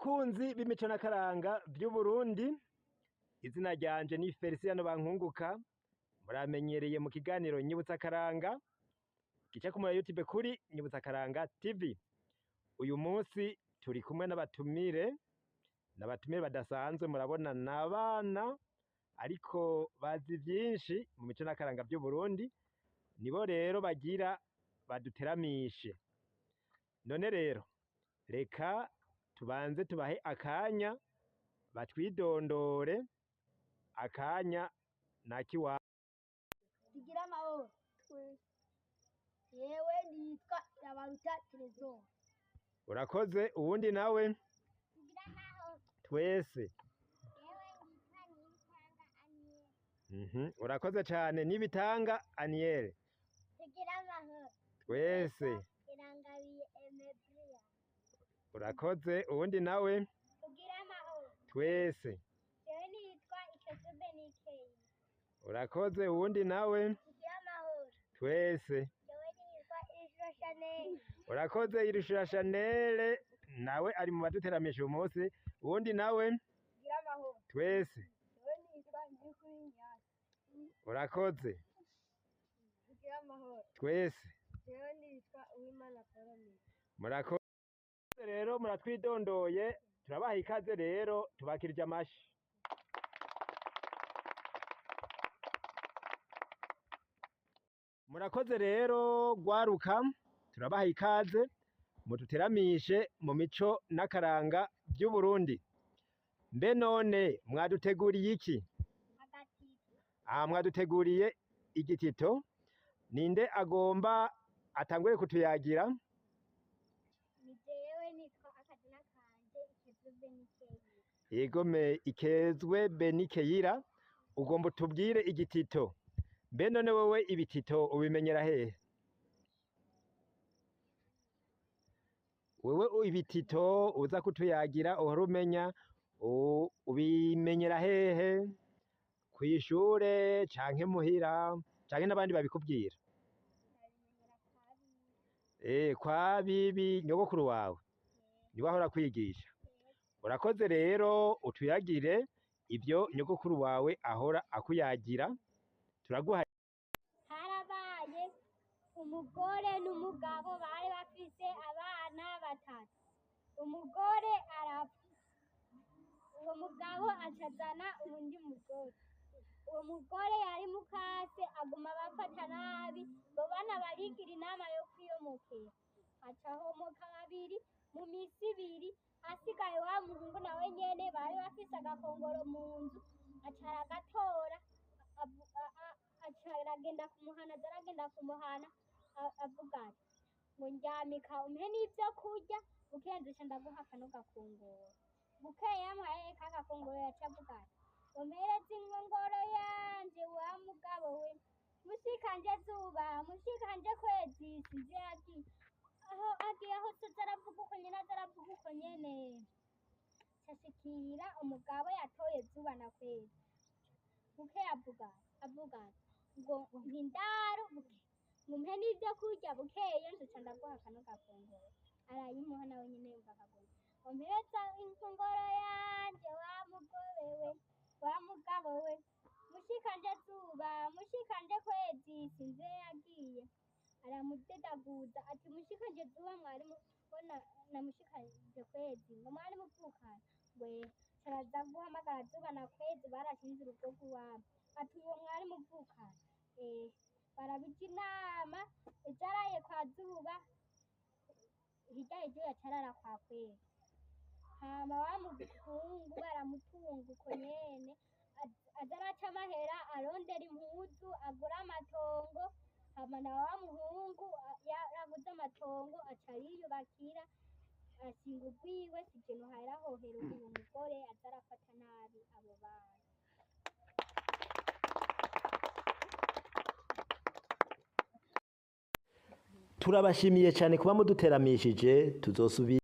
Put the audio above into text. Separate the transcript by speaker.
Speaker 1: Bakunzi b'imico n'akaranga vy'Uburundi, izina ryanje ni Felicien Bankunguka, muramenyereye mu kiganiro Nyibutsa Akaranga gica ku YouTube kuri Nyibutsa Akaranga TV. Uyu munsi turi kumwe n'abatumire badasanzwe, murabona n'abana ariko bazi vyinshi mu mico n'akaranga vy'Uburundi, nibo rero bagira baduteramishe. None rero reka tubanze tubahe akanya batwidondore, akanya nakiwa.
Speaker 2: Tugira amahoro. Yewe nitwa Irabaruta Tresor.
Speaker 1: Urakoze. Uwundi nawe?
Speaker 2: Tugira amahoro.
Speaker 1: Twese.
Speaker 2: Yewe nitwa Nibitanga Aniel.
Speaker 1: Urakoze cane. Nibitanga Aniel.
Speaker 2: Tugira amahoro.
Speaker 1: Twese.
Speaker 2: Irangabiye Emebria.
Speaker 1: Urakoze. Uwundi nawe?
Speaker 2: Tugira amahoro.
Speaker 1: Twese.
Speaker 2: Yewe nitwa Ikesube Nikei.
Speaker 1: Urakoze. Uwundi nawe?
Speaker 2: Tugira amahoro.
Speaker 1: Twese.
Speaker 2: Yewe nitwa Isra Chanel.
Speaker 1: Urakoze. Irishura Chanel nawe ari mu baduteramisha uyu munsi. Uwundi nawe?
Speaker 2: Tugira amahoro.
Speaker 1: Twese.
Speaker 2: Yewe nitwa Ndikuri Nyasi.
Speaker 1: Urakoze.
Speaker 2: Tugira amahoro.
Speaker 1: Twese.
Speaker 2: Yewe nitwa Uwimana Parome.
Speaker 1: Murakoze rero, muratwidondoye, turabaha ikaze rero, tubakirije amashi. Murakoze rero gwaruka, turabaha ikaze muduteramishe mu mico n'akaranga vy'Uburundi. Mbe none mwaduteguriye iki?
Speaker 2: Agatito.
Speaker 1: Mwaduteguriye igitito. Ninde agomba atangure kutuyagira?
Speaker 2: Ni jewe nitwa akazina kanje Ikesube Nikei.
Speaker 1: Yegome Ikezwe Benikeyira, ugomba utubwire igitito. Mbe none wewe ibitito ubimenyera hehe? Wewe ibitito uza kutuyagira uhora umenya ubimenyera hehe? Kw'ishure canke muhira canke n'abandi babikubwira?
Speaker 2: Ndabimenyera kwabi.
Speaker 1: Kwa bibi nyogokuru wawe niwe ahora kwigisha. Urakoze rero utuyagire ivyo nyogokuru wawe ahora akuyagira. Turaguha.
Speaker 2: Harabaye umugore n'umugabo bari bafise abana batatu. Umugore arapfa. Uwo mugabo acazana uwundi mugore. Uwo mugore yari mukase aguma bafata nabi, bo bana barigira inama yo kwiyomokera. Aca homoka babiri mu misi ibiri, hasigaye wa muhungu nawe nyene bari bafise agakongoro mu nzu, aca aragatora aca aragenda kumuhana, aza aragenda kumuhana avuga ati ngo ndyamika umpe n'ivyo kurya, bukeye nzoca ndaguha kano gakongoro. Bukeye yamuhaye ka gakongoro yaca avuga ati ngo mpereze inkongoro yanje wa mugabo we, mushikanje zuba, mushikanje kwezi, sinzi yagiye aho agiye hose aza aravuga uko nyene, aza aravuga uko nyene. Cashikira umugabo yatoye zuba na kwezi. Bukeye avuga ati ngo mpindaro, ngo mpe n'ivyo kurya, bukeye nzoca ndaguha kano gakongoro. Arayimuha nawe nyene yumva akagomba. Ngo mpereza inkongoro yanje wa mugore we, wa mugabo we, mushikanje zuba, mushikanje kwezi, sinzi yagiye. Aramudedaguza ati mushikanje zuba mwari mubona na mushikanje kwezi, ngo mwari muvukana? Ngwe caraza guhamagara zuba na kwezi, barashinze urugo rw'iwabo. Ati uwo mwari muvukana? Barabija inama, ejo araye kwa zuba, hirya y'ejo yaca arara kwa kwezi. Hama wa muhungu baramutunga uko nyene, aza araca amahera arondera impuzu, agura amatongo. Hama na wa muhungu yaraguze amatongo aca ariyubakira, ashinga urwiwe, sije nohera hohera uwo mugore aza arafata nabi abo bana.
Speaker 1: Turabashimiye cyane kuba muduteramishije. Tuzosubira.